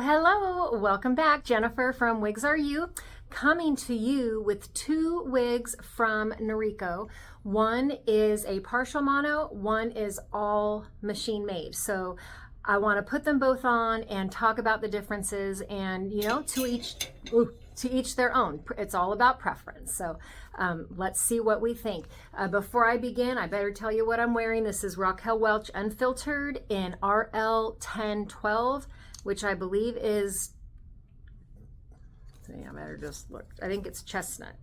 Hello, welcome back. Jennifer from Wigs Are You, coming to you with two wigs from NORIKO. One is a partial mono, one is all machine made. So I want to put them both on and talk about the differences, and to each their own. It's all about preference. So let's see what we think. Before I begin, I better tell you what I'm wearing. This is Raquel Welch Unfiltered in RL 1012, which I believe is, I better just look. I think it's chestnut.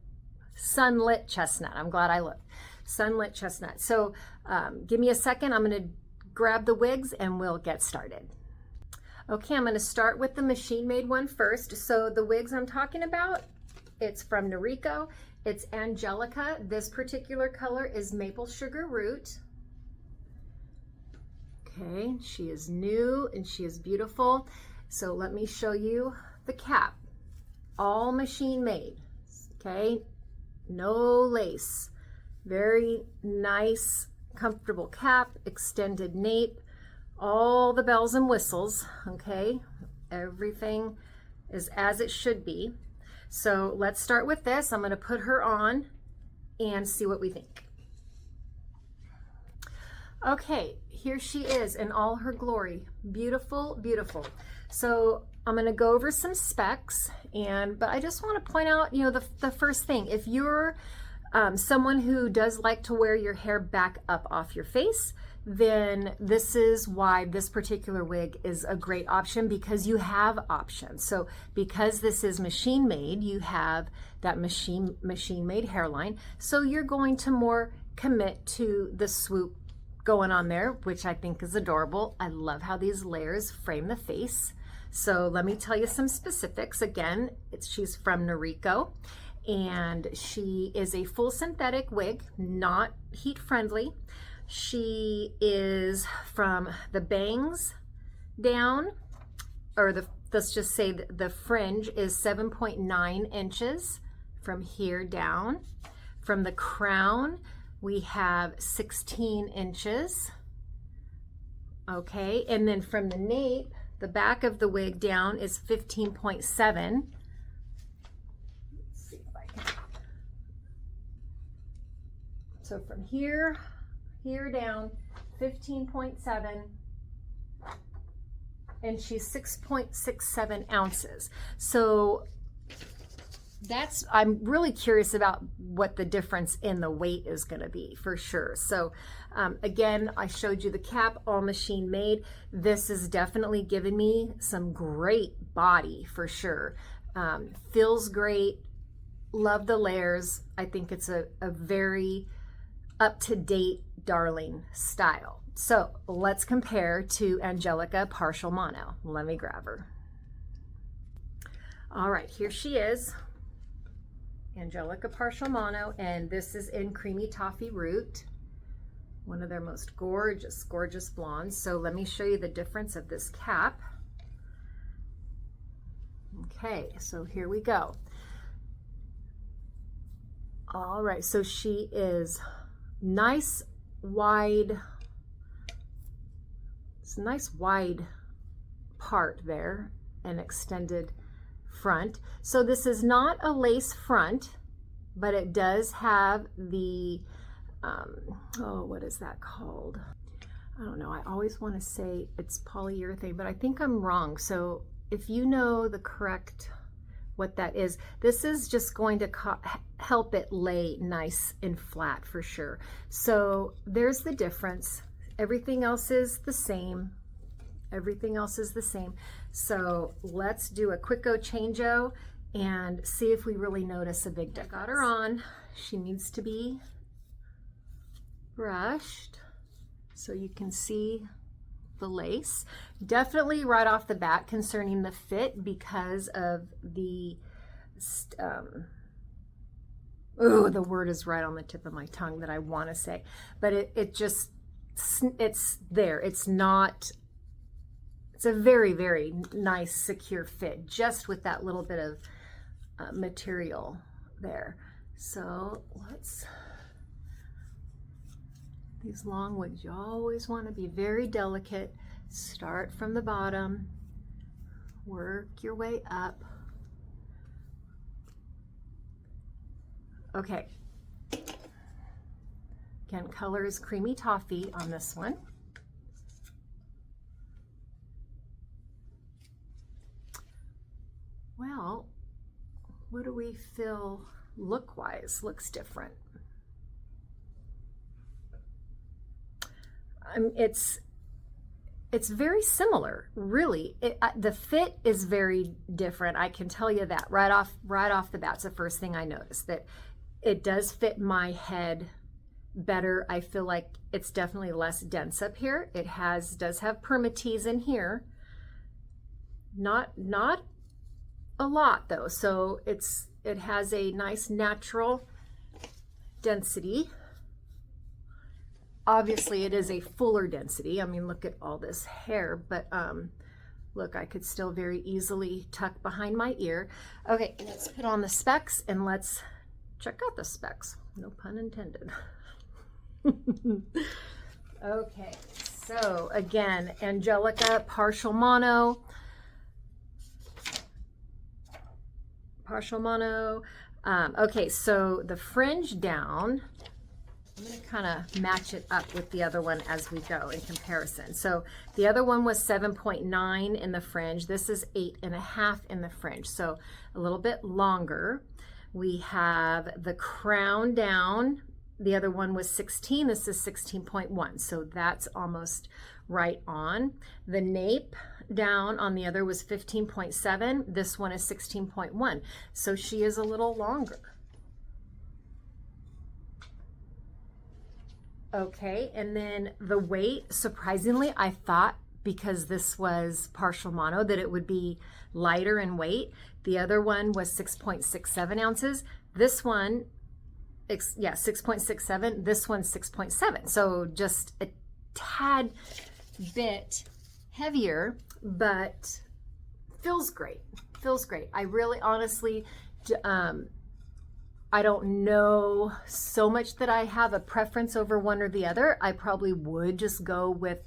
Sunlit chestnut. I'm glad I looked. Sunlit chestnut. So give me a second. I'm going to grab the wigs and we'll get started. Okay, I'm going to start with the machine made one first. So the wigs I'm talking about, it's from NORIKO. It's Angelica. This particular color is Maple Sugar Root. Okay, she is new and she is beautiful. So let me show you the cap. All machine made, okay? No lace. Very nice, comfortable cap, extended nape, all the bells and whistles, okay? Everything is as it should be. So let's start with this. I'm gonna put her on and see what we think. Okay, here she is in all her glory. Beautiful, beautiful. So I'm going to go over some specs, but I just want to point out, the first thing, if you're someone who does like to wear your hair back up off your face, then this is why this particular wig is a great option, because you have options. So because this is machine made, you have that machine made hairline. So you're going to more commit to the swoop going on there, which I think is adorable. I love how these layers frame the face. So let me tell you some specifics. Again, she's from NORIKO, and she is a full synthetic wig, not heat friendly. She is from the bangs down, or let's just say the fringe is 7.9 inches from here down. From the crown, we have 16 inches. Okay, and then from the nape, the back of the wig down is 15.7. Let's see if I can. So from here down, 15.7, and she's 6.67 ounces. So I'm really curious about what the difference in the weight is going to be for sure. So again, I showed you the cap, all machine made. This is definitely giving me some great body for sure. Feels great. Love the layers. I think it's a very up-to-date darling style. So let's compare to Angelica partial mono. Let me grab her. All right, here she is. Angelica partial mono, and this is in creamy toffee root, one of their most gorgeous blondes. So let me show you the difference of this cap. Okay, so here we go. All right, so she is nice wide, it's a nice wide part there, and extended front. So this is not a lace front, but it does have the what is that called? I don't know. I always want to say it's polyurethane, but I think I'm wrong. So if you know the correct what that is, this is just going to help it lay nice and flat for sure. So there's the difference. Everything else is the same. Everything else is the same. So let's do a quick change-o and see if we really notice a big difference. I got her on. She needs to be brushed so you can see the lace. Definitely right off the bat concerning the fit because of the, the word is right on the tip of my tongue that I want to say, but it's there. It's not, it's a very, very nice, secure fit, just with that little bit of material there. So these long wigs, you always want to be very delicate. Start from the bottom, Work your way up. Okay. Again, color is Creamy Toffee on this one. Well, what do we feel look-wise looks different? It's very similar, really. The fit is very different. I can tell you that right off the bat. It's the first thing I noticed, that it does fit my head better. I feel like it's definitely less dense up here. It does have permatease in here. Not a lot though. So it has a nice natural density. Obviously it is a fuller density. I mean, look at all this hair, but look, I could still very easily tuck behind my ear. Okay, let's put on the specs and let's check out the specs. No pun intended. Okay, so again, Angelica, partial mono. Okay, so the fringe down, I'm going to kind of match it up with the other one as we go in comparison. So the other one was 7.9 in the fringe. This is 8.5 in the fringe, so a little bit longer. We have the crown down. The other one was 16. This is 16.1, so that's almost right on. The nape down on the other was 15.7. This one is 16.1, so she is a little longer. Okay, and then the weight, surprisingly, I thought because this was partial mono that it would be lighter in weight. The other one was 6.67 ounces. This one, yeah, 6.67. This one's 6.7. So just a tad bit heavier, but feels great. Feels great. I really honestly, I don't know so much that I have a preference over one or the other. I probably would just go with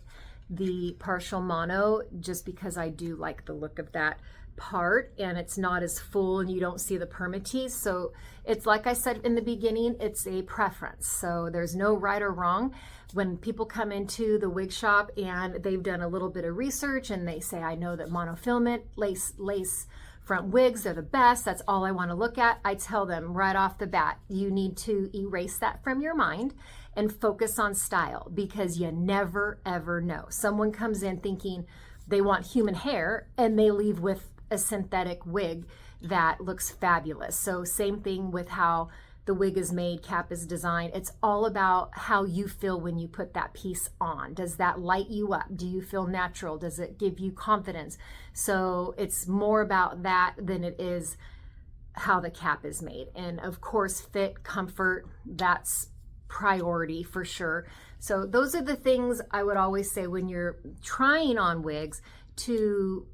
the partial mono just because I do like the look of that part, and it's not as full and you don't see the permatease. So it's like I said in the beginning, it's a preference. So there's no right or wrong. When people come into the wig shop and they've done a little bit of research and they say, I know that monofilament lace front wigs are the best, that's all I want to look at, I tell them right off the bat, you need to erase that from your mind and focus on style, because you never ever know. Someone comes in thinking they want human hair and they leave with a synthetic wig that looks fabulous. So same thing with how the wig is made, cap is designed. It's all about how you feel when you put that piece on. Does that light you up? Do you feel natural? Does it give you confidence? So it's more about that than it is how the cap is made. And of course, fit, comfort, that's priority for sure. So those are the things I would always say when you're trying on wigs, to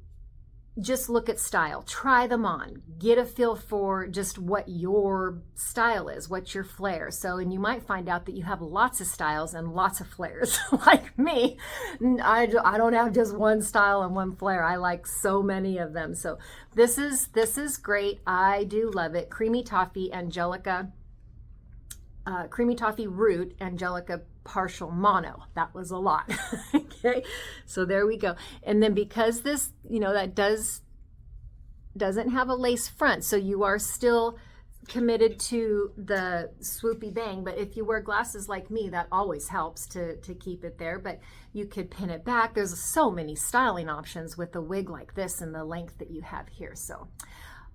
just look at style, try them on, get a feel for just what your style is, what's your flair. So, and you might find out that you have lots of styles and lots of flares. Like me, I don't have just one style and one flair. I like so many of them. So this is great. I do love it. Creamy Toffee, Angelica, Creamy Toffie Root, Angelica partial mono. That was a lot. Okay, so there we go. And then because this, you know, that doesn't have a lace front, so you are still committed to the swoopy bang. But if you wear glasses like me, that always helps to keep it there. But you could pin it back. There's so many styling options with a wig like this and the length that you have here. So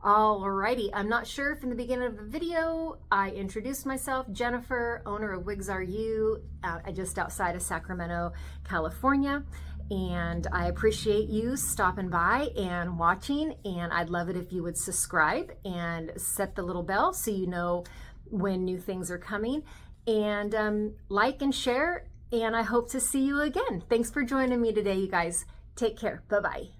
alrighty, I'm not sure if in the beginning of the video I introduced myself. Jennifer, owner of Wigs Are You, just outside of Sacramento, California. And I appreciate you stopping by and watching, and I'd love it if you would subscribe and set the little bell so you know when new things are coming, and like and share, and I hope to see you again. Thanks for joining me today, you guys. Take care. Bye-bye.